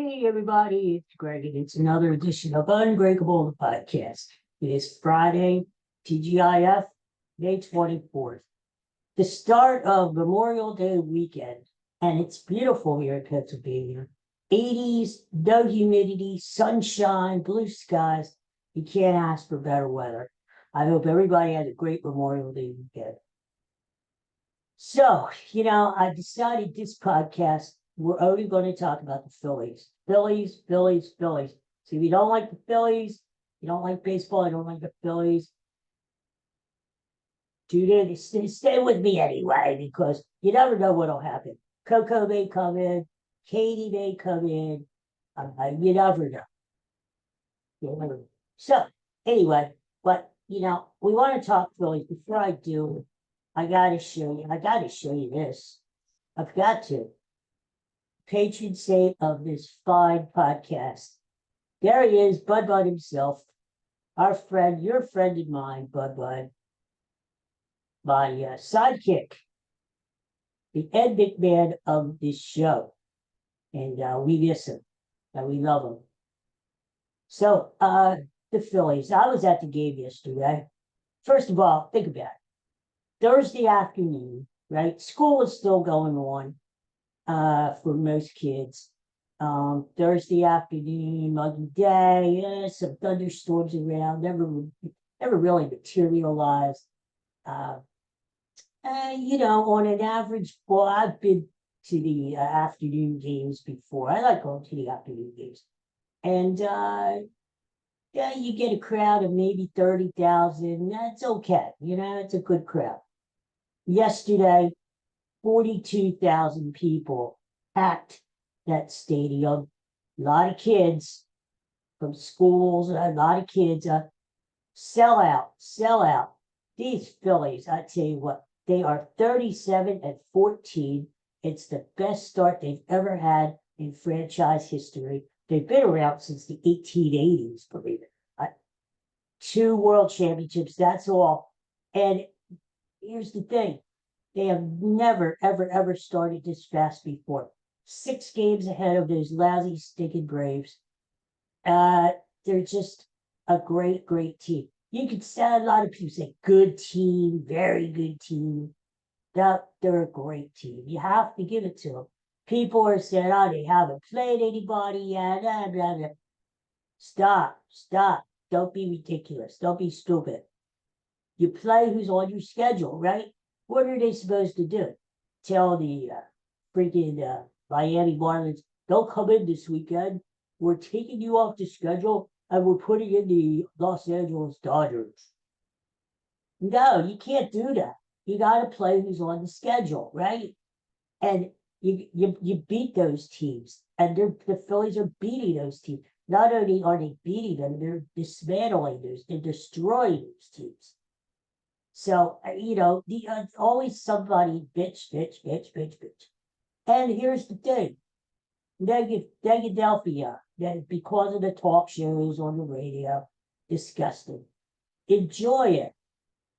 Hey everybody, it's Greg, and it's another edition of Unbreakable, the podcast. It is Friday, TGIF, May 24th, the start of Memorial Day weekend, and it's beautiful here in Pennsylvania. 80s, no humidity, sunshine, blue skies. You can't ask for better weather. I hope everybody has a great Memorial Day weekend. So, I decided this podcast, we're only going to talk about the Phillies. Phillies, Phillies, Phillies. So if you don't like the Phillies, you don't like baseball, you don't like the Phillies, tune in, stay with me anyway, because you never know what'll happen. Coco may come in, Katie may come in, you never know. You never know. So, anyway, but, we want to talk Phillies. Before I do, I got to show you this. I've got to. Patron saint of this fine podcast. There he is, Bud himself, our friend, your friend and mine, Bud, my sidekick, the Ed McMahon of this show. And we miss him, and we love him. So, the Phillies. I was at the game yesterday. First of all, think about it. Thursday afternoon, right? School is still going on for most kids. Thursday afternoon, muggy day, some thunderstorms around, never really materialized. On an average, well, I've been to the afternoon games before. I like going to the afternoon games. And yeah, you get a crowd of maybe 30,000. That's okay. It's a good crowd. Yesterday, 42,000 people packed that stadium. A lot of kids from schools, a lot of kids. Sell out. These Phillies, I tell you what, they are 37-14. It's the best start they've ever had in franchise history. They've been around since the 1880s, believe it. 2 world championships, that's all. And here's the thing. They have never, ever, ever started this fast before. 6 games ahead of those lousy, stinking Braves. They're just a great, great team. You could say a lot of people say good team, very good team. They're a great team. You have to give it to them. People are saying, oh, they haven't played anybody yet. Blah, blah, blah. Stop. Don't be ridiculous. Don't be stupid. You play who's on your schedule, right? What are they supposed to do? Tell the freaking Miami Marlins, don't come in this weekend. We're taking you off the schedule and we're putting in the Los Angeles Dodgers. No, you can't do that. You got to play who's on the schedule, right? And you beat those teams, and the Phillies are beating those teams. Not only are they beating them, they're dismantling those, they're destroying those teams. So, always somebody bitch. And here's the thing. Negadelphia, that because of the talk shows on the radio, disgusting. Enjoy it.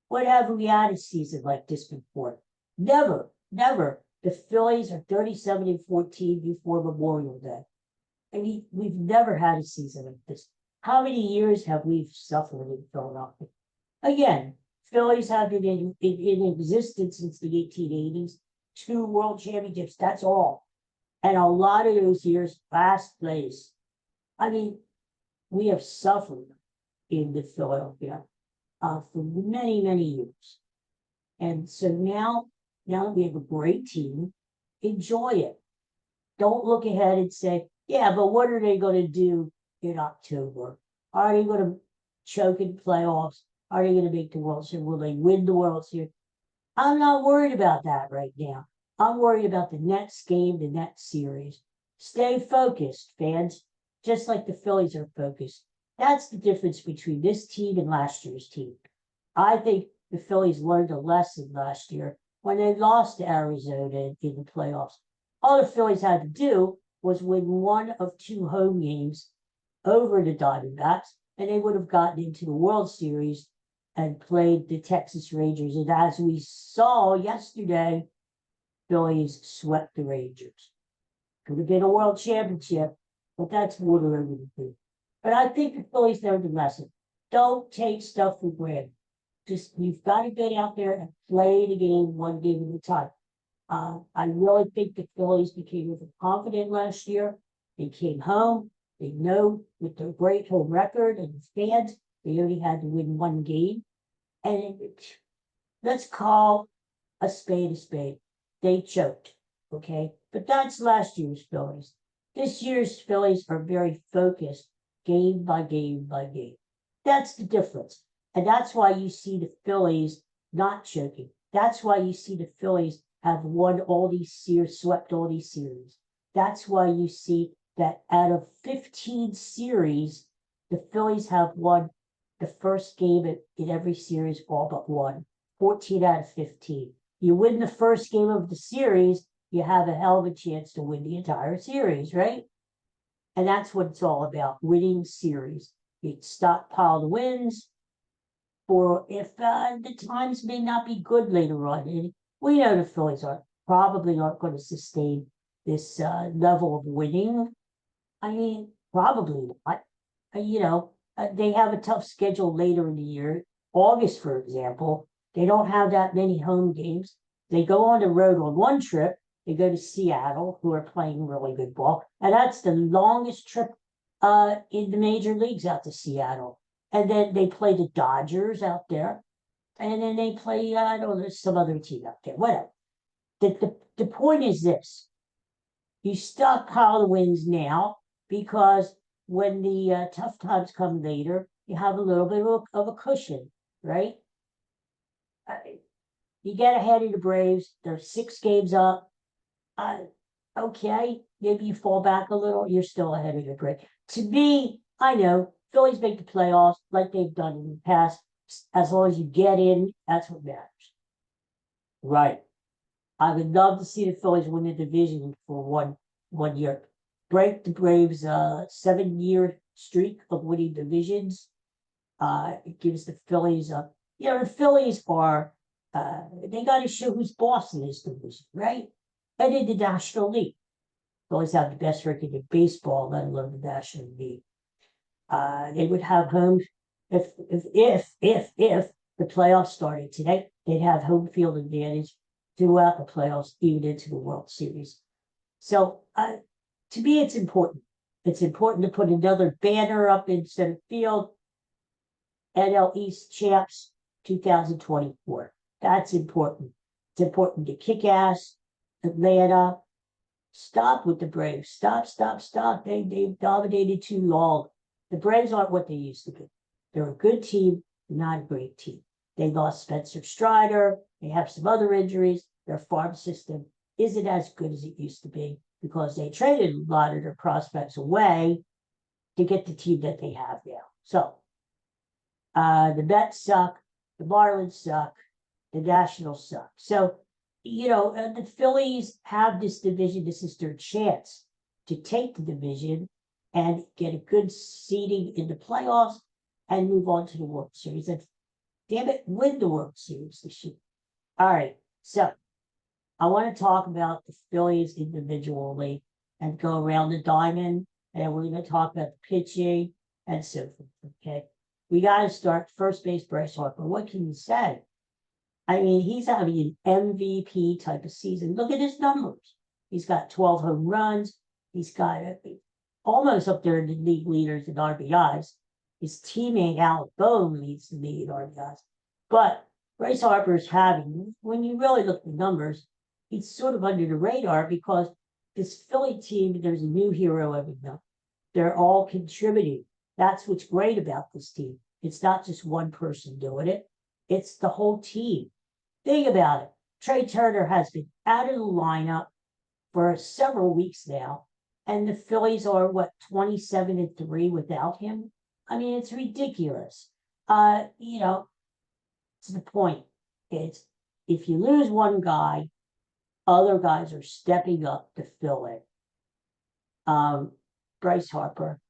When have we had a season like this before? Never. The Phillies are 37-14 before Memorial Day. And we've never had a season like this. How many years have we suffered in Philadelphia? Again, Phillies have been in existence since the 1880s. 2 world championships, that's all. And a lot of those years, last place. I mean, we have suffered in the Philadelphia for many, many years. And so now that we have a great team, enjoy it. Don't look ahead and say, yeah, but what are they going to do in October? Are they going to choke in playoffs? Are they going to make the World Series? Will they win the World Series? I'm not worried about that right now. I'm worried about the next game, the next series. Stay focused, fans, just like the Phillies are focused. That's the difference between this team and last year's team. I think the Phillies learned a lesson last year when they lost to Arizona in the playoffs. All the Phillies had to do was win 1 of 2 home games over the Diamondbacks, and they would have gotten into the World Series and played the Texas Rangers. And as we saw yesterday, Phillies swept the Rangers. Could have been a world championship. but that's water over the bridge. But I think the Phillies learned a lesson. Don't take stuff for granted. Just you've got to get out there and play the game one game at a time. I really think the Phillies became confident last year. They came home. They know with their great home record and the fans, they only had to win one game. And let's call a spade a spade. They choked, okay? But that's last year's Phillies. This year's Phillies are very focused, game by game by game. That's the difference. And that's why you see the Phillies not choking. That's why you see the Phillies have won all these series, swept all these series. That's why you see that out of 15 series, the Phillies have won the first game in every series, all but one. 14 out of 15. You win the first game of the series, you have a hell of a chance to win the entire series, right? And that's what it's all about, winning series. You stockpile the wins, or if the times may not be good later on. And we know the Phillies probably aren't going to sustain this level of winning. I mean, probably not. They have a tough schedule later in the year. August, for example, they don't have that many home games. They go on the road on one trip. They go to Seattle, who are playing really good ball. And that's the longest trip in the major leagues out to Seattle. And then they play the Dodgers out there. And then they play, I don't know, some other team out there. Whatever. The point is this. You stockpile the wins now because when the tough times come later, you have a little bit of a cushion, right? You get ahead of the Braves. They're 6 games up. Okay, maybe you fall back a little. You're still ahead of the Braves. To me, I know Phillies make the playoffs like they've done in the past. As long as you get in, that's what matters. Right. I would love to see the Phillies win the division for one year. Break the Braves' 7-year streak of winning divisions. It gives the Phillies the Phillies are they got to show who's boss in this division, right? And in the National League, Phillies have the best record in baseball, let alone the National League. They would have home if the playoffs started today, they'd have home field advantage throughout the playoffs, even into the World Series. So to me, it's important. It's important to put another banner up in center field. NL East champs 2024. That's important. It's important to kick ass. Atlanta, stop with the Braves. Stop. They've dominated too long. The Braves aren't what they used to be. They're a good team, not a great team. They lost Spencer Strider. They have some other injuries. Their farm system isn't as good as it used to be because they traded a lot of their prospects away to get the team that they have now. So the Mets suck. The Marlins suck. The Nationals suck. So, the Phillies have this division. This is their chance to take the division and get a good seeding in the playoffs and move on to the World Series. And damn it, win the World Series this year. All right. So I want to talk about the Phillies individually and go around the diamond. And we're going to talk about the pitching and so forth. Okay. We got to start first base, Bryce Harper. What can you say? I mean, he's having an MVP type of season. Look at his numbers. He's got 12 home runs. He's got almost up there in the league leaders in RBIs. His teammate Alec Bohm leads the league in RBIs. But Bryce Harper's having, when you really look at the numbers, he's sort of under the radar because this Philly team, there's a new hero every night. They're all contributing. That's what's great about this team. It's not just one person doing it. It's the whole team. Think about it. Trey Turner has been out of the lineup for several weeks now, and the Phillies are 27-3 without him. I mean, it's ridiculous. To the point. It's if you lose one guy, other guys are stepping up to fill it. Bryce Harper,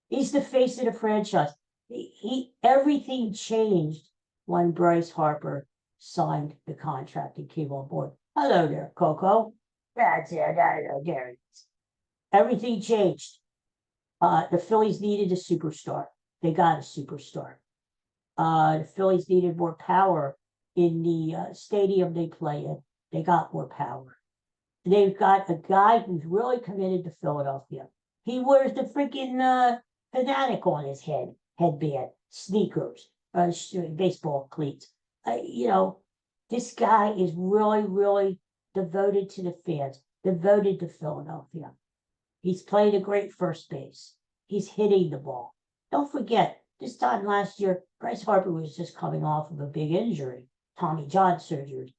he's the face of the franchise. Everything changed when Bryce Harper signed the contract and came on board. Hello there, Coco. That's it. There it is. Everything changed. The Phillies needed a superstar. They got a superstar. The Phillies needed more power in the stadium they play in. They got more power. They've got a guy who's really committed to Philadelphia. He wears the freaking fanatic on his headband, sneakers, baseball cleats. This guy is really, really devoted to the fans, devoted to Philadelphia. He's played a great first base. He's hitting the ball. Don't forget, this time last year, Bryce Harper was just coming off of a big injury, Tommy John surgery.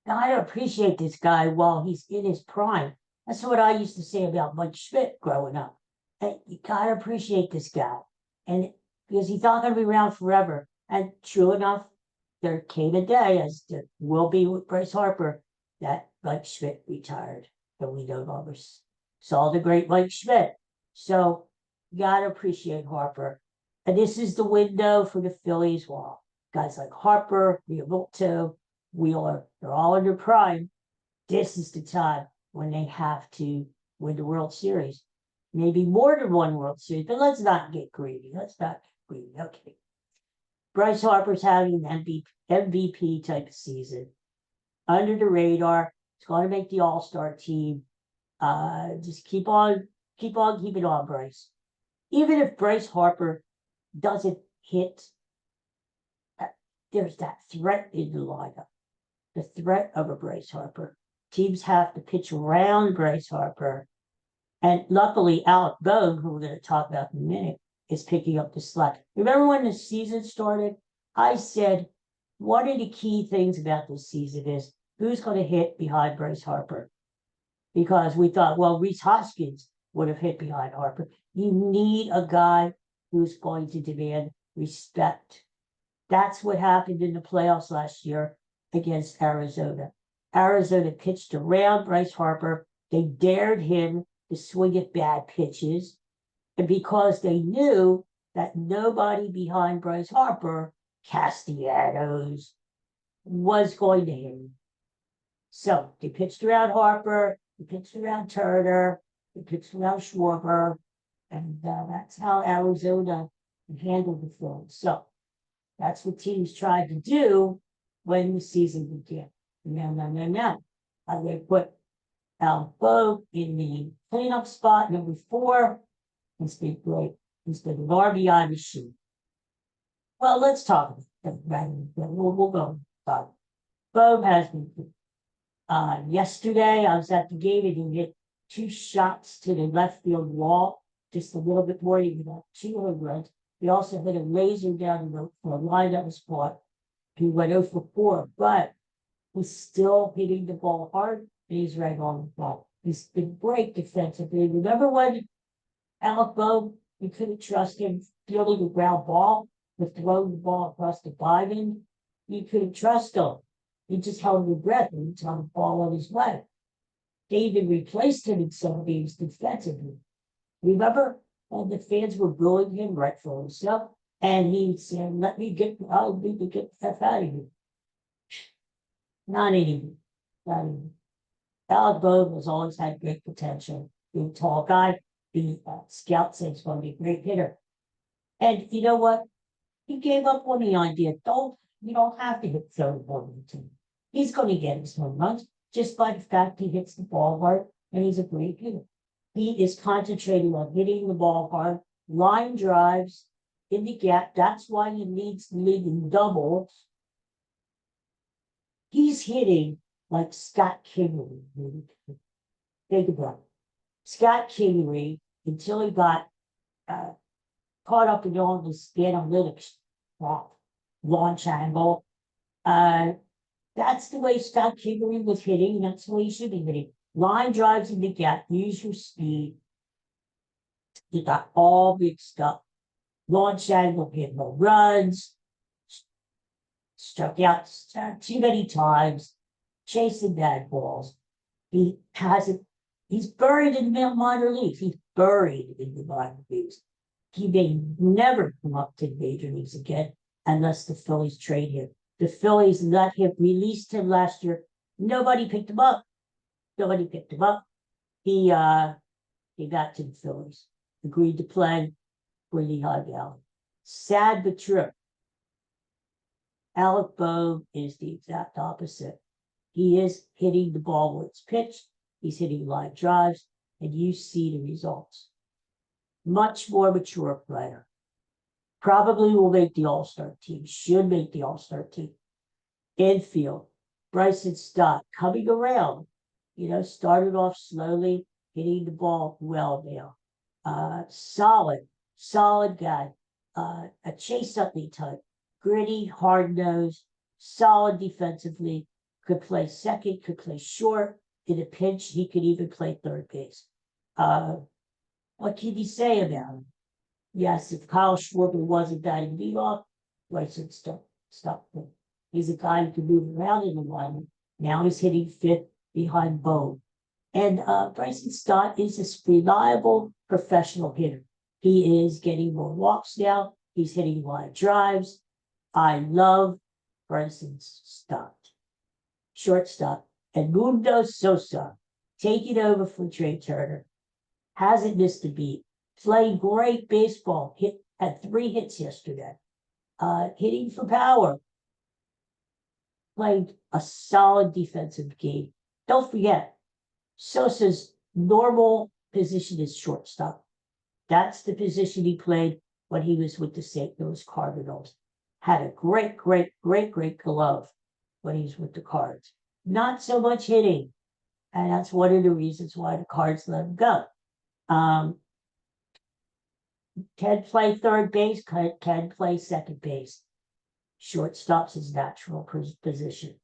Now, I appreciate this guy while he's in his prime. That's what I used to say about Mike Schmidt growing up. Hey, you gotta appreciate this guy. And because he's not gonna be around forever. And true enough, there came a day, as there will be with Bryce Harper, that Mike Schmidt retired. And we no longer saw the great Mike Schmidt. So you gotta appreciate Harper. And this is the window for the Phillies. Well, guys like Harper, Realmuto, Wheeler, they're all in their prime. This is the time when they have to win the World Series. Maybe more than one World Series, but let's not get greedy. Okay. Bryce Harper's having an MVP type of season. Under the radar. It's going to make the All-Star team. Just keep on keeping on, Bryce. Even if Bryce Harper doesn't hit, there's that threat in the lineup. The threat of a Bryce Harper. Teams have to pitch around Bryce Harper. And luckily, Alec Bohm, who we're going to talk about in a minute, is picking up the slack. Remember when the season started? I said, one of the key things about this season is who's going to hit behind Bryce Harper? Because we thought, well, Rhys Hoskins would have hit behind Harper. You need a guy who's going to demand respect. That's what happened in the playoffs last year against Arizona. Arizona pitched around Bryce Harper. They dared him to swing at bad pitches. And because they knew that nobody behind Bryce Harper, Castellanos, was going to hit him. So they pitched around Harper, they pitched around Turner, they pitched around Schwarber, and that's how Arizona handled the Phillies. So that's what teams tried to do when the season began. No. They put Alec Bohm in the cleanup spot, number 4. It's been great. He's been an RBI machine. Well, let's talk about it. We'll go. Bohm has been good. Yesterday, I was at the game and he hit 2 shots to the left field wall, just a little bit more. He got 2 home runs. He also hit a laser down the road for a line that was caught. He went 0 for 4, but he's still hitting the ball hard, and he's right on the ball. He's been great defensively. Remember when Alec Bohm, you couldn't trust him fielding a ground ball, but throwing the ball across the diamond? You couldn't trust him. He just held his breath and he'd tell the ball on his way. They even replaced him in some games defensively. Remember when the fans were booing him, rightfully so, and he said, I'll need to get the F out of here. Not anymore. Alec Bohm has always had great potential. Being a tall guy, the scout said he's going to be a great hitter. And you know what? He gave up on the idea. You don't have to hit 30 home runs. He's going to get his home runs just by the fact he hits the ball hard, and he's a great hitter. He is concentrating on hitting the ball hard, line drives in the gap. That's why he leads the league in doubles. He's hitting like Scott Kingery. Think about it. Scott Kingery, until he got caught up in all this analytics launch angle, that's the way Scott Kingery was hitting, and that's the way he should be hitting. Line drives in the gap, use your speed. You got all mixed up. Launch angle, hit no runs, struck out too many times, chasing bad balls. He's buried in the minor leagues. He's buried in the minor leagues. He may never come up to the major leagues again unless the Phillies trade him. The Phillies released him last year. Nobody picked him up. He he got to the Phillies, agreed to play for the High Valley. Sad but true. Alec Bohm is the exact opposite. He is hitting the ball where it's pitched. He's hitting line drives, and you see the results. Much more mature player. Probably will make the All-Star team. Should make the All-Star team. Infield, Bryson Stott coming around. Started off slowly, hitting the ball well now. Solid guy. A Chase Utley type. Gritty, hard-nosed, solid defensively. Could play second, could play short. In a pinch, he could even play third base. What can you say about him? Yes, if Kyle Schwarber wasn't batting leadoff, Bryson Stott. He's a guy who can move around in the lineup. Now he's hitting fifth behind Bohm. And Bryson Stott is a reliable professional hitter. He is getting more walks now. He's hitting line drives. I love Bryson Stott. Shortstop. And Mundo Sosa, taking over from Trey Turner. Hasn't missed a beat. Playing great baseball. Had 3 hits yesterday. Hitting for power. Played a solid defensive game. Don't forget, Sosa's normal position is shortstop. That's the position he played when he was with the St. Louis Cardinals. Had a great glove when he was with the Cards. Not so much hitting. And that's one of the reasons why the Cards let him go. Can play third base, can play second base. Shortstop's his natural position.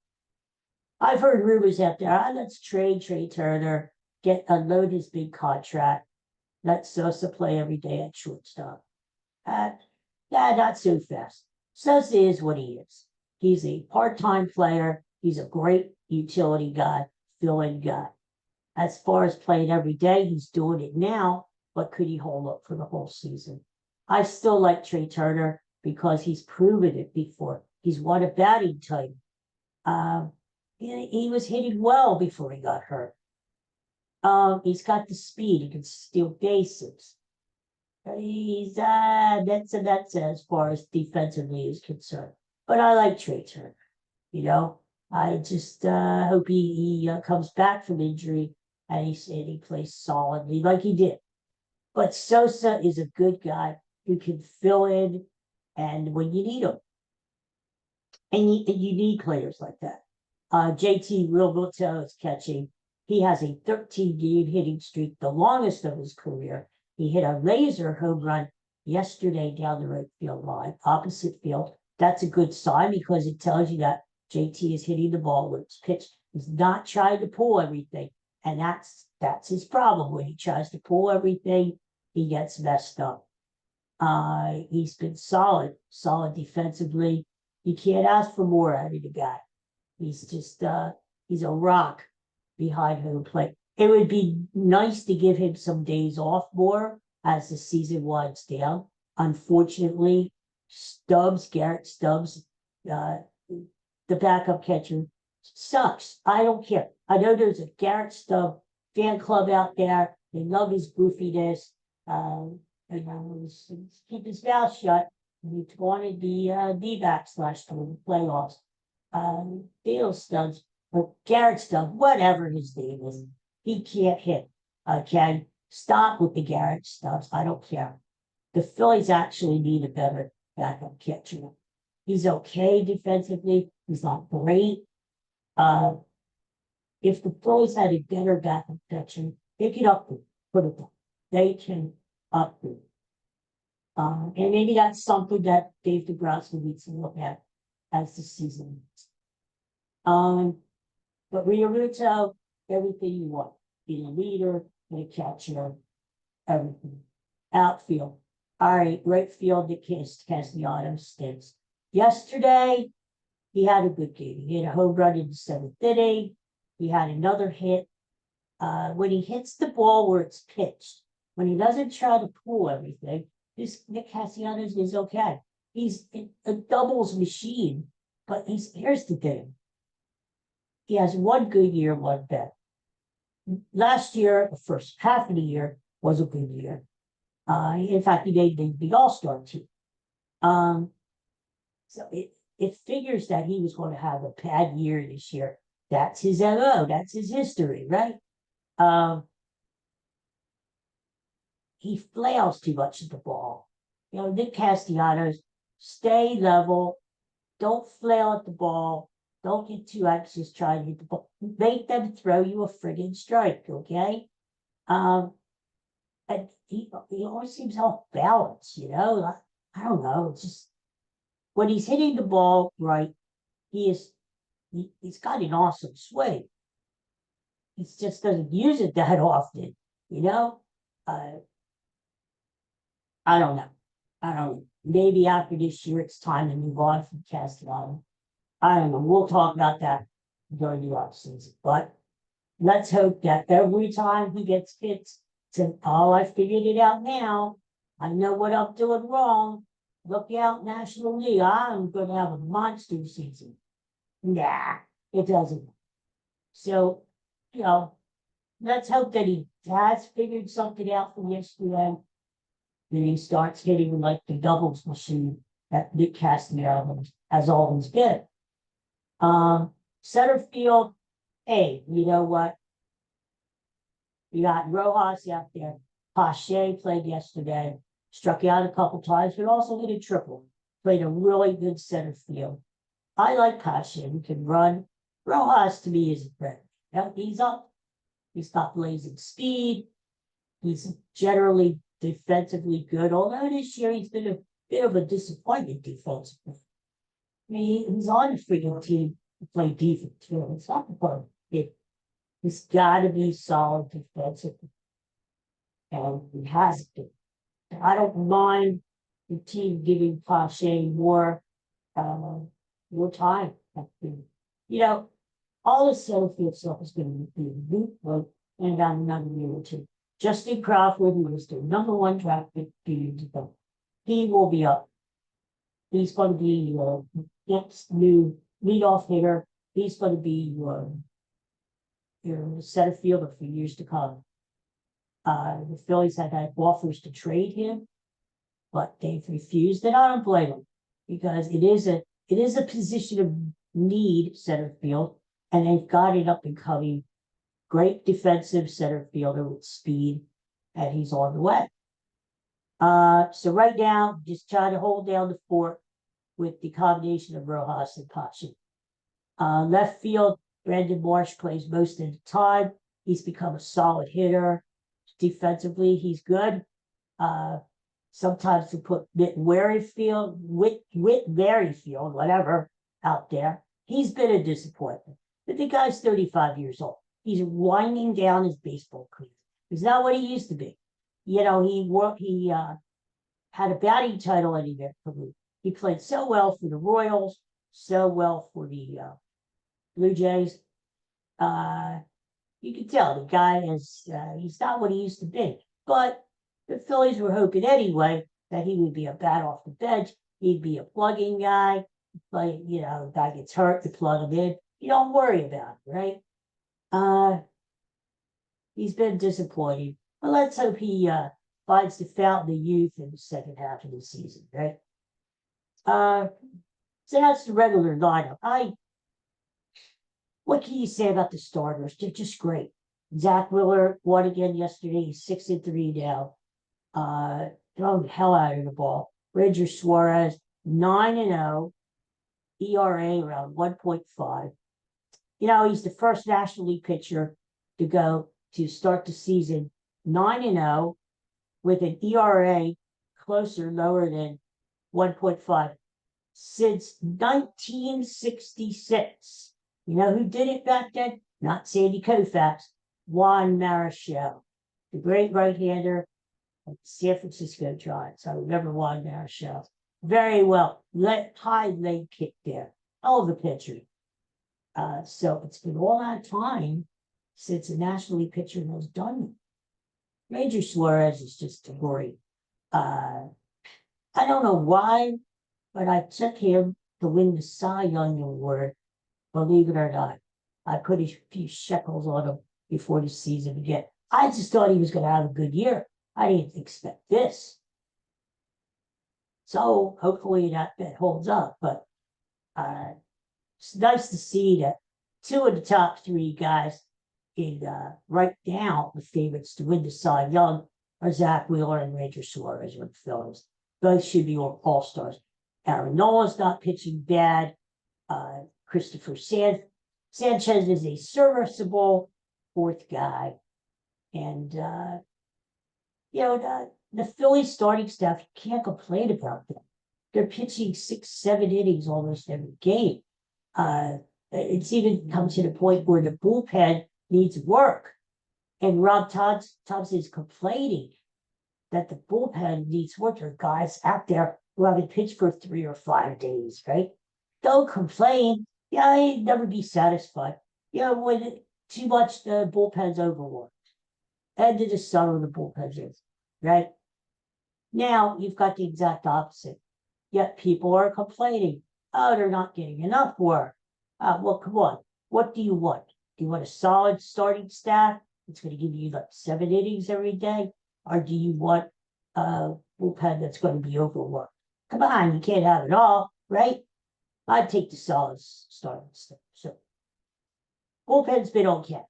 I've heard rumors out there, let's trade Trey Turner, unload his big contract, let Sosa play every day at shortstop. Not so fast. Sosa is what he is. He's a part-time player. He's a great utility guy, fill-in guy. As far as playing every day, he's doing it now, but could he hold up for the whole season? I still like Trey Turner because he's proven it before. He's won a batting title. He was hitting well before he got hurt. He's got the speed. He can steal bases. He's that's as far as defensively is concerned. But I like Trey Turner. I just hope he comes back from injury and he plays solidly like he did. But Sosa is a good guy who can fill in and when you need him. And you need players like that. JT Realmuto is catching. He has a 13-game hitting streak, the longest of his career. He hit a laser home run yesterday down the right field line, opposite field. That's a good sign because it tells you that JT is hitting the ball when it's pitched. He's not trying to pull everything. And that's his problem. When he tries to pull everything, he gets messed up. He's been solid defensively. You can't ask for more out of the guy. He's just he's a rock behind home plate. It would be nice to give him some days off more as the season winds down. Unfortunately, Garrett Stubbs, the backup catcher, sucks. I don't care. I know there's a Garrett Stubbs fan club out there. They love his goofiness. Keep his mouth shut. He wanted the D-backs last year in the playoffs. Dale Stubbs, or Garrett Stubbs, whatever his name is, he can't hit. Okay, stop with the Garrett Stubbs. I don't care. The Phillies actually need a better backup catcher. He's okay defensively. He's not great. If the Phillies had a better backup catcher, they could upgrade. Put it down. They can upgrade. And maybe that's something that Dave DeGrasse needs to look at as the season ends. But Realmuto, everything you want. Be a leader, be a catcher, everything. Outfield. All right, right field, Nick Castellanos stinks. Yesterday, he had a good game. He hit a home run in the 7th inning. He had another hit. When he hits the ball where it's pitched, when he doesn't try to pull everything, this Nick Castellanos is okay. He's a doubles machine, but here's the thing. He has one good year, one bad. Last year, the first half of the year, was a good year. In fact, he made the All-Star team. Um, so it figures that he was going to have a bad year this year. That's his MO. That's his history, right? Um, he flails too much at the ball. You know, Nick Castellanos, stay level. Don't flail at the ball. Don't get too anxious trying to hit the ball. Make them throw you a friggin' strike, okay? And he always seems off balance, you know? I don't know. It's just when he's hitting the ball right, he's got an awesome swing. He just doesn't use it that often, you know? Uh, I don't know. I don't know. Maybe after this year, it's time to move on from Castellano. I don't know. We'll talk about that during the off season. But let's hope that every time he gets hits, to oh, I figured it out now. I know what I'm doing wrong. Look out, National League. I'm going to have a monster season. Nah, it doesn't. So, you know, let's hope that he has figured something out from yesterday. Then he starts hitting like the doubles machine that Nick Castellanos has always been. Center field, hey, you know what? You got Rojas out there. Pache played yesterday, struck out a couple times, but also hit a triple. Played a really good center field. I like Pache. He can run. Rojas to me is a friend. He's up. He's got blazing speed. He's generally defensively good, although this year he's been a bit of a disappointment defensively. I mean, he's on the freaking team to play defense too. It's not the problem. He's got to be solid defensively, and he has been. I don't mind the team giving Pache uh, more time. You know, all the center field stuff is going to be moot point in about another year or two. Justin Crawford was the number one draft pick 2 years ago. He will be up. He's going to be next new leadoff hitter. He's going to be your center fielder for years to come. The Phillies have had offers to trade him, but they've refused, and I don't blame them because it is a position of need, center field, and they've got it up and coming. Great defensive center fielder with speed, and he's on the way. So right now, just trying to hold down the fort with the combination of Rojas and Pache. Left field, Brandon Marsh plays most of the time. He's become a solid hitter. Defensively, he's good. Sometimes to put Whit Merrifield, whatever, out there. He's been a disappointment. But the guy's 35 years old. He's winding down his baseball career. He's not what he used to be. You know, he had a batting title in the career. He played so well for the Royals, so well for the Blue Jays. You can tell the guy he's not what he used to be. But the Phillies were hoping anyway that he would be a bat off the bench. He'd be a plugging guy. Like, you know, guy gets hurt, to plug him in. You don't worry about it, right? He's been disappointing. But let's hope he finds the fountain of youth in the second half of the season, right? So that's the regular lineup. What can you say about the starters? They're just great. Zach Wheeler won again yesterday. He's 6-3 now. Throwing the hell out of the ball. Ranger Suarez, 9-0. ERA around 1.5. You know, he's the first National League pitcher to go to start the season 9-0 with an ERA lower than 1.5 since 1966. You know who did it back then? Not Sandy Koufax, Juan Marichal, the great right-hander of the San Francisco Giants. I remember Juan Marichal very well. High leg kick there. All of the pitcher. So it's been all that time since a National League pitcher has done it. Ranger Suarez is just great. I don't know why, but I took him to win the Cy Young Award. Believe it or not, I put a few shekels on him before the season to get I just thought he was going to have a good year. I didn't expect this. So hopefully that holds up. But it's nice to see that two of the top three guys in right now, the favorites to win the Cy Young are Zach Wheeler and Ranger Suarez with the Phillies. Both should be all-stars. Aaron Nola's not pitching bad. Christopher Sanchez is a serviceable fourth guy. And, the Phillies starting staff, you can't complain about them. They're pitching 6-7 innings almost every game. It's even come to the point where the bullpen needs work. And Rob Thompson is complaining that the bullpen needs work. There are guys out there who haven't pitched for 3 or 5 days, right? Don't complain. Yeah, I'd never be satisfied. When too much the bullpen's overworked. End of the summer, the bullpen is, right? Now you've got the exact opposite. Yet people are complaining. Oh, they're not getting enough work. Well, come on. What do you want? Do you want a solid starting staff that's going to give you like 7 innings every day? Or do you want a bullpen that's going to be overworked? Come on, you can't have it all, right? I'd take the solid starting staff. So bullpen's been okay.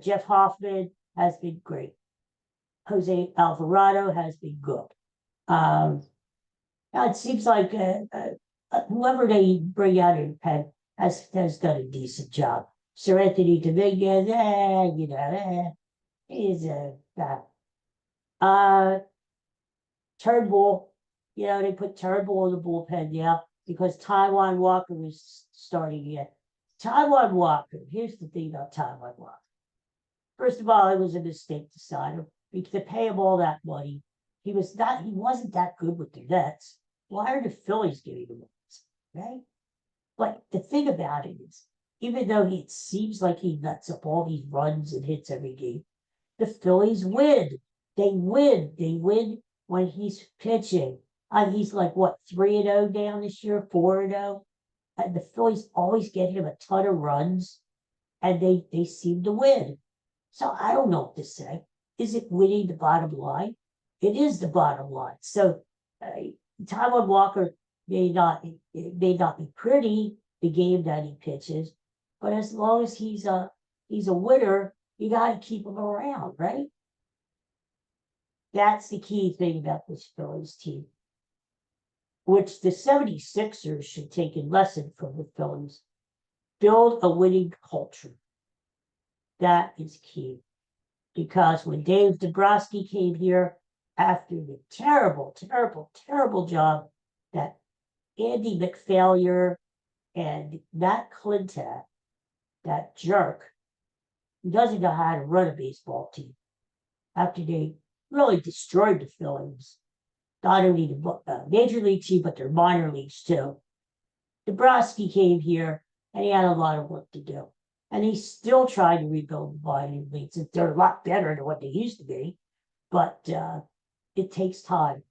Jeff Hoffman has been great. Jose Alvarado has been good. It seems like whoever they bring out in pen has done a decent job. Sir Anthony Dominguez, he's Turnbull. They put Turnbull in the bullpen now because Taijuan Walker is starting yet. Taijuan Walker. Here's the thing about Taijuan Walker. First of all, it was a mistake to sign him. To pay him all that money, he wasn't that good with the Nets. Why are the Phillies giving him this, right? But the thing about it is, even though it seems like he nuts up all these runs and hits every game, the Phillies win. They win. They win when he's pitching. He's like, 3-0 down this year, 4-0? And the Phillies always get him a ton of runs, and they seem to win. So I don't know what to say. Is it winning the bottom line? It is the bottom line. So Taijuan Walker may not be pretty the game that he pitches, but as long as he's a winner, you got to keep him around, right? That's the key thing about this Phillies team, which the 76ers should take a lesson from the Phillies. Build a winning culture. That is key. Because when Dave Dombrowski came here after the terrible, terrible, terrible job that Andy McFailure and Matt Klentak, that jerk, who doesn't know how to run a baseball team, after they really destroyed the Phillies, not only the major league team, but their minor leagues too. Dombrowski came here and he had a lot of work to do. And he's still trying to rebuild the minor leagues. They're a lot better than what they used to be, but it takes time.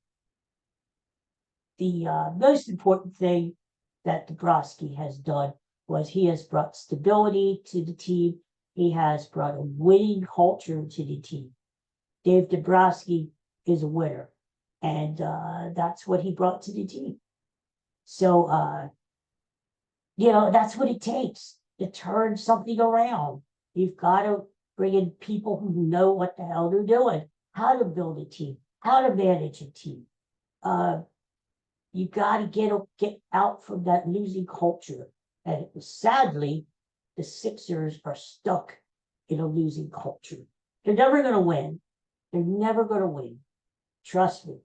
The most important thing that Dombrowski has done was he has brought stability to the team. He has brought a winning culture to the team. Dave Dombrowski is a winner, and that's what he brought to the team. So, that's what it takes to turn something around. You've got to bring in people who know what the hell they're doing, how to build a team, how to manage a team. You got to get out from that losing culture. And sadly, the Sixers are stuck in a losing culture. They're never going to win. They're never going to win. Trust me.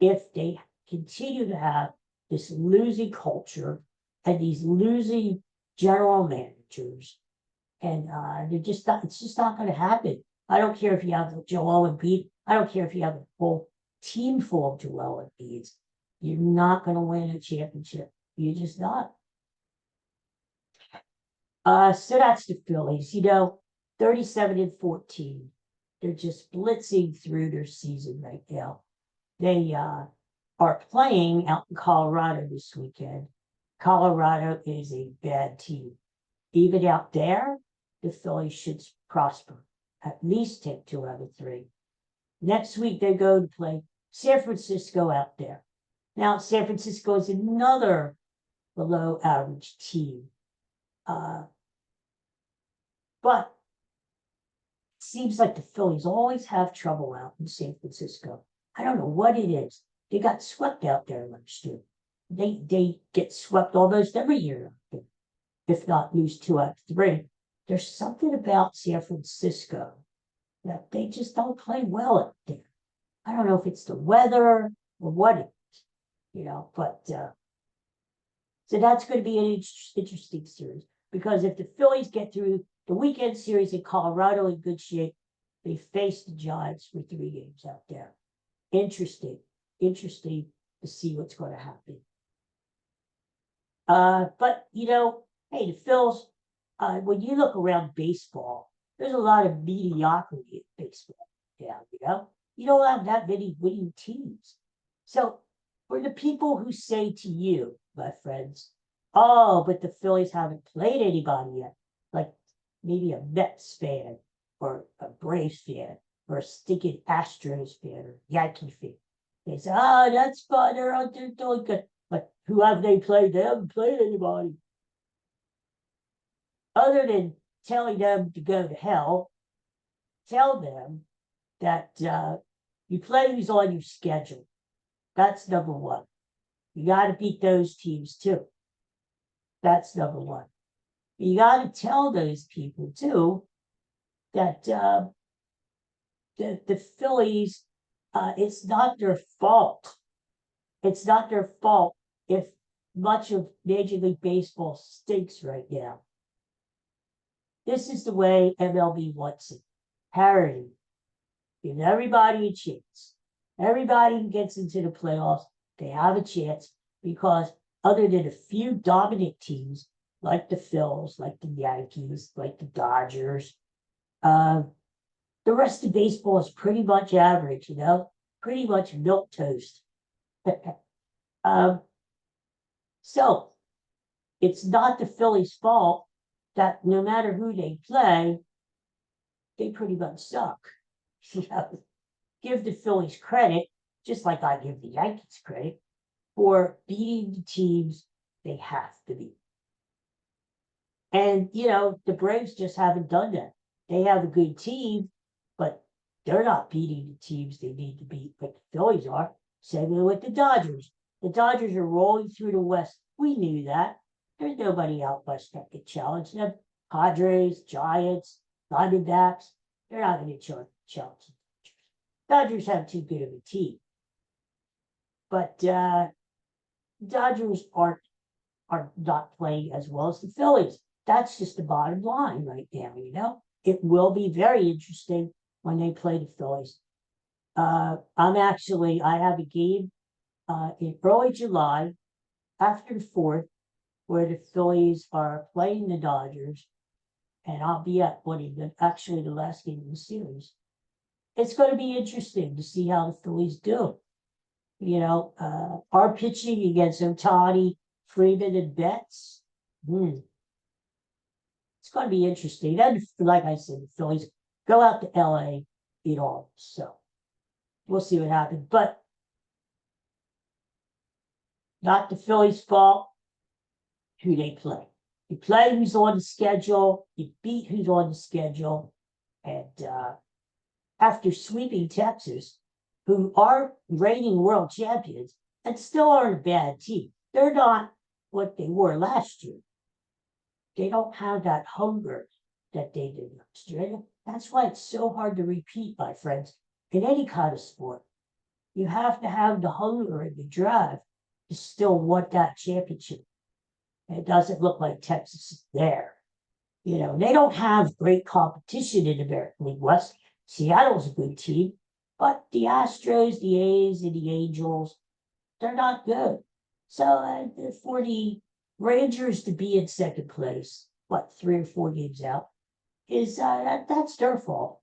If they continue to have this losing culture and these losing general managers, and it's just not going to happen. I don't care if you have Joel Embiid. I don't care if you have a whole team full of Joel Embiids. You're not going to win a championship. You're just not. So that's the Phillies. 37-14. They're just blitzing through their season right now. They are playing out in Colorado this weekend. Colorado is a bad team. Even out there, the Phillies should prosper. At least take 2 out of 3. Next week, they go to play San Francisco out there. Now, San Francisco is another below average team. But it seems like the Phillies always have trouble out in San Francisco. I don't know what it is. They got swept out there last year. They get swept almost every year, if not lose 2 out of 3. There's something about San Francisco that they just don't play well up there. I don't know if it's the weather or what it is, but so that's going to be an interesting series, because if the Phillies get through the weekend series in Colorado in good shape, they face the Giants for 3 games out there. Interesting to see what's going to happen. But hey, the Phils, when you look around baseball, there's a lot of mediocrity in baseball. Yeah, you don't have that many winning teams. So for the people who say to you, my friends, oh, but the Phillies haven't played anybody yet, like maybe a Mets fan or a Braves fan or a stinking Astros fan or Yankee fan, they say, oh, that's fine, they're out there doing good. But who have they played? They haven't played anybody. Other than telling them to go to hell, tell them that you play who's on your schedule. That's number one. You got to beat those teams too. That's number one. You got to tell those people too that the Phillies, it's not their fault. It's not their fault if much of Major League Baseball stinks right now. This is the way MLB wants it. Parity. Give everybody a chance. Everybody who gets into the playoffs, they have a chance, because other than a few dominant teams like the Phils, like the Yankees, like the Dodgers, the rest of baseball is pretty much average, pretty much milquetoast. So it's not the Phillies' fault that no matter who they play, they pretty much suck. Give the Phillies credit, just like I give the Yankees credit, for beating the teams they have to beat. And, the Braves just haven't done that. They have a good team, but they're not beating the teams they need to beat, like the Phillies are. Same with the Dodgers. The Dodgers are rolling through the West. We knew that. There's nobody out West that could challenge them. Padres, Giants, Diamondbacks, they're not going to challenge the Dodgers. Dodgers have too good of a team. But Dodgers are not playing as well as the Phillies. That's just the bottom line right now, It will be very interesting when they play the Phillies. I have a game in early July after the 4th where the Phillies are playing the Dodgers, and I'll be at the last game of the series. It's going to be interesting to see how the Phillies do. Our pitching against Ohtani, Freeman, and Betts. It's going to be interesting. And like I said, the Phillies go out to LA, beat all. So we'll see what happens. But not the Phillies' fault who they play. You play who's on the schedule, you beat who's on the schedule. And after sweeping Texas, who are reigning world champions and still aren't a bad team, they're not what they were last year. They don't have that hunger that they did last year. That's why it's so hard to repeat, my friends, in any kind of sport. You have to have the hunger and the drive to still want that championship. And it doesn't look like Texas is there. They don't have great competition in the American League West. Seattle's a good team, but the Astros, the A's, and the Angels, they're not good. So for the Rangers to be in second place, 3 or 4 games out, is that's their fault.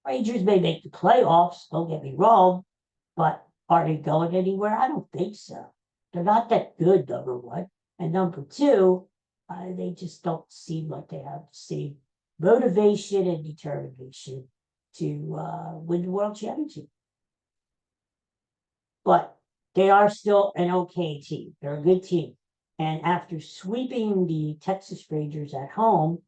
Rangers may make the playoffs, don't get me wrong, but are they going anywhere? I don't think so. They're not that good, number one. And number two, they just don't seem like they have the same motivation and determination to win the world championship. But they are still an okay team. They're a good team. And after sweeping the Texas Rangers at home,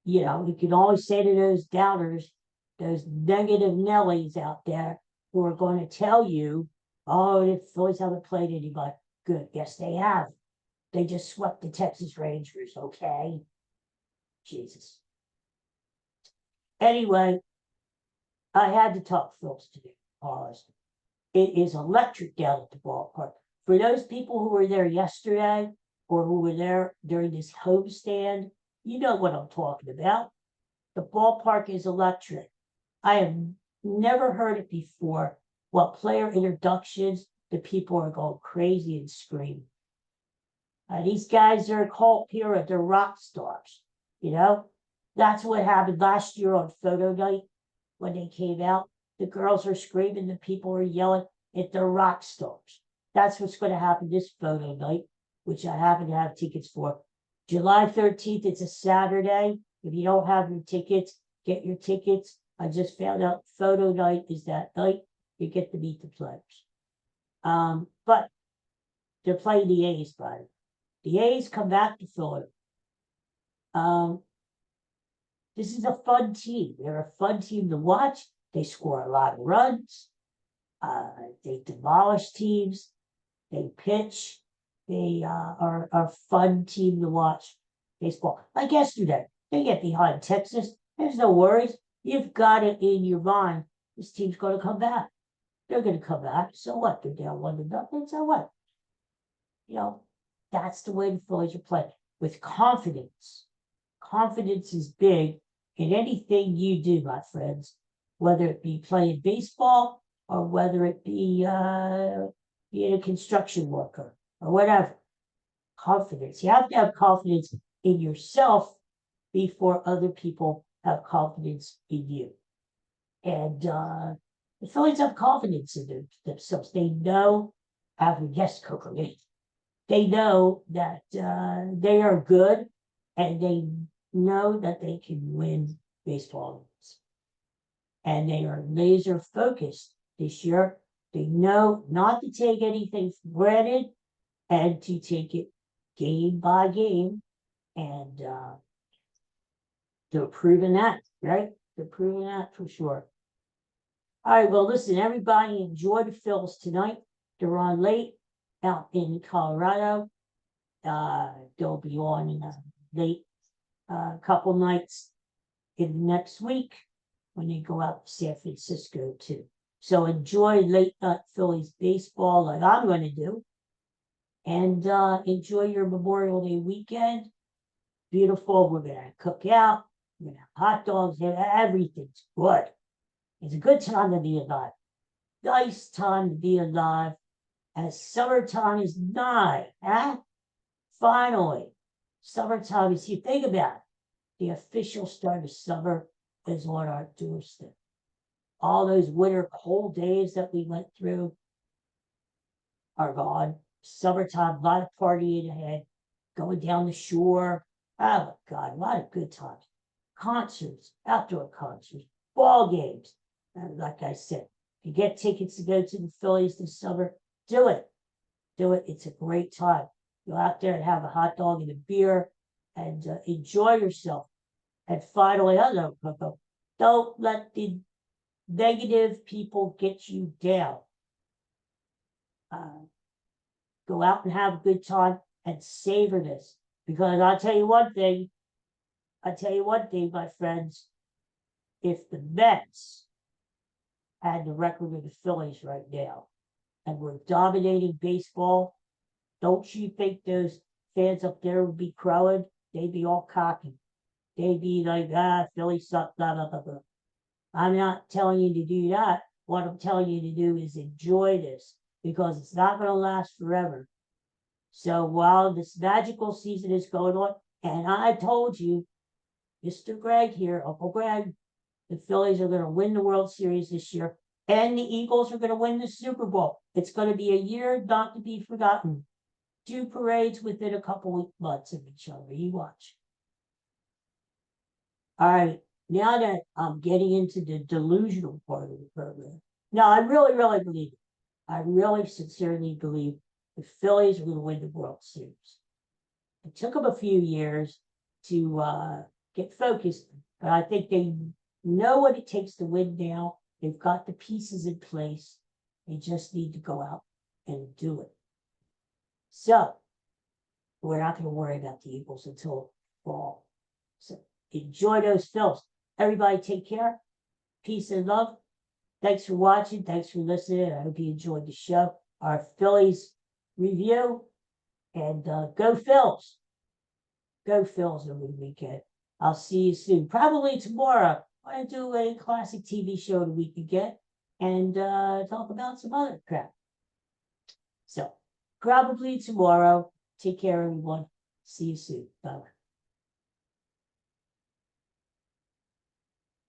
you can always say to those doubters, those negative Nellies out there who are going to tell you, oh, the Phillies haven't played anybody. Good. Yes, they have. They just swept the Texas Rangers, okay? Jesus. Anyway, I had to talk Phillies today, honestly. It is electric down at the ballpark. For those people who were there yesterday or who were there during this homestand, you know what I'm talking about. The ballpark is electric. I have never heard it before. What player introductions, the people are going crazy and screaming. These guys are a cult hero. They're rock stars. That's what happened last year on photo night when they came out. The girls are screaming, the people are yelling at the rock stars. That's what's going to happen this photo night, which I happen to have tickets for. July 13th, it's a Saturday. If you don't have your tickets, get your tickets. I just found out photo night is that night. You get to meet the players. But they're playing the A's, by the way. The A's come back to Philadelphia. This is a fun team. They're a fun team to watch. They score a lot of runs. They demolish teams. They pitch. They are a fun team to watch baseball. Like yesterday, they get behind Texas. There's no worries. You've got it in your mind. This team's going to come back. They're going to come back. So what? They're down 1-0. So what? That's the way the Phillies are playing. With confidence. Confidence is big in anything you do, my friends. Whether it be playing baseball or whether it be being a construction worker or whatever. Confidence. You have to have confidence in yourself before other people have confidence in you. And the Phillies have confidence in themselves. They know, yes, Coco, they know that they are good and they know that they can win baseball games. And they are laser focused this year. They know not to take anything for granted and to take it game by game. And they're proving that, right? They're proving that for sure. All right, well, listen, everybody enjoy the Phils tonight. They're on late out in Colorado. They'll be on late couple nights in next week when they go out to San Francisco too. So enjoy late night Phillies baseball like I'm going to do. And enjoy your Memorial Day weekend. Beautiful. We're going to cook out. We're going to have hot dogs. Everything's good. It's a good time to be alive. Nice time to be alive. As summertime is nigh. Finally. Summertime is here. Think about it. The official start of summer is on our doorstep. All those winter cold days that we went through are gone. Summertime, a lot of partying ahead, going down the shore. Oh my God, a lot of good times. Concerts, outdoor concerts, ball games. And like I said, if you get tickets to go to the Phillies this summer, do it. Do it. It's a great time. Go out there and have a hot dog and a beer and enjoy yourself. And finally, hello, Coco. Don't let the negative people get you down. Go out and have a good time and savor this. Because I'll tell you one thing, my friends. If the Mets had the record of the Phillies right now and were dominating baseball, don't you think those fans up there would be crowing? They'd be all cocky. They'd be like, Phillies suck, blah, blah, blah, blah. I'm not telling you to do that. What I'm telling you to do is enjoy this because it's not going to last forever. So while this magical season is going on, and I told you, Mr. Greg here, Uncle Greg, the Phillies are going to win the World Series this year, and the Eagles are going to win the Super Bowl. It's going to be a year not to be forgotten. 2 parades within a couple of months of each other. You watch. All right, now that I'm getting into the delusional part of the program, no, I really, really believe it. I really sincerely believe the Phillies will win the World Series. It took them a few years to get focused, but I think they know what it takes to win now. They've got the pieces in place. They just need to go out and do it. So we're not going to worry about the Eagles until fall. So enjoy those films. Everybody take care. Peace and love. Thanks for watching. Thanks for listening. I hope you enjoyed the show. Our Phillies review. And go Phils. Go Phils over the weekend. I'll see you soon. Probably tomorrow. I'm going to do a classic TV show the week again and talk about some other crap. So probably tomorrow. Take care, everyone. See you soon. Bye.